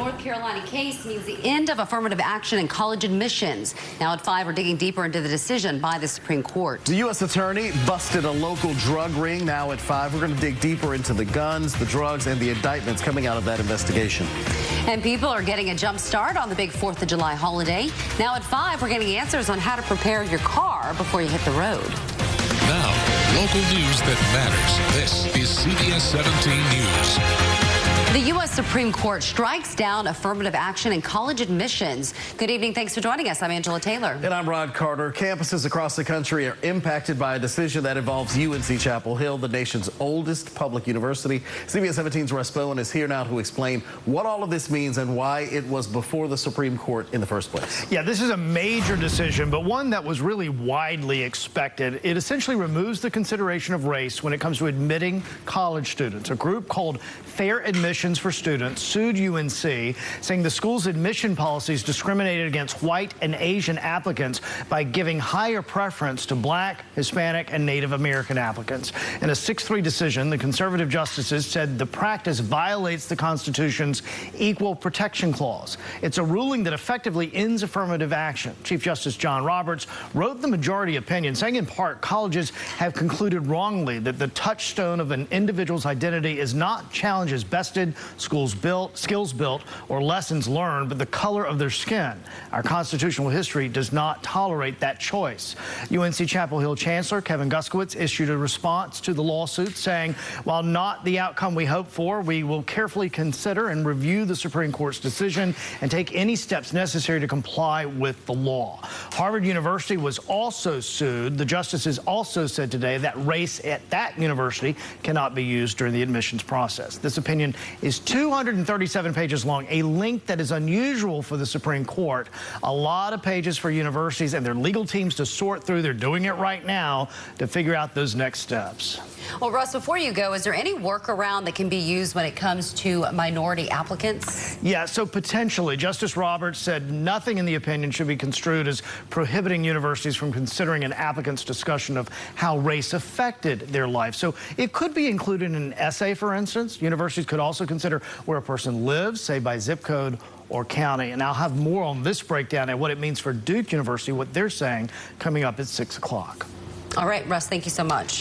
North Carolina case means the end of affirmative action in college admissions. Now at 5, we're digging deeper into the decision by the Supreme Court. The U.S. attorney busted a local drug ring. Now at 5, we're going to dig deeper into the guns, the drugs, and the indictments coming out of that investigation. And people are getting a jump start on the big 4th of July holiday. Now at 5, we're getting answers on how to prepare your car before you hit the road. Now, local news that matters. This is CBS 17 News. The U.S. Supreme Court strikes down affirmative action in college admissions. Good evening. Thanks for joining us. I'm Angela Taylor. And I'm Rod Carter. Campuses across the country are impacted by a decision that involves UNC Chapel Hill, the nation's oldest public university. CBS 17's Russ Bowen is here now to explain what all of this means and why it was before the Supreme Court in the first place. Yeah, this is a major decision, but one that was really widely expected. It essentially removes the consideration of race when it comes to admitting college students. A group called Fair Admissions for Students sued UNC, saying the school's admission policies discriminated against white and Asian applicants by giving higher preference to Black, Hispanic, and Native American applicants. In a 6-3 decision, the conservative justices said the practice violates the Constitution's Equal Protection Clause. It's a ruling that effectively ends affirmative action. Chief Justice John Roberts wrote the majority opinion, saying in part colleges have concluded wrongly that the touchstone of an individual's identity is not challenges bested, skills built, or lessons learned, but the color of their skin. Our constitutional history does not tolerate that choice. UNC Chapel Hill Chancellor Kevin Guskowitz issued a response to the lawsuit, saying, while not the outcome we hope for, we will carefully consider and review the Supreme Court's decision and take any steps necessary to comply with the law. Harvard University was also sued. The justices also said today that race at that university cannot be used during the admissions process. This opinion is 237 pages long, a length that is unusual for the Supreme Court. A lot of pages for universities and their legal teams to sort through. They're doing it right now to figure out those next steps. Well, Russ, before you go, is there any workaround that can be used when it comes to minority applicants? Yeah, so potentially. Justice Roberts said nothing in the opinion should be construed as prohibiting universities from considering an applicant's discussion of how race affected their life. So it could be included in an essay, for instance. Universities could also consider where a person lives, say by zip code or county. And I'll have more on this breakdown and what it means for Duke University, what they're saying, coming up at 6 o'clock. All right, Russ, thank you so much.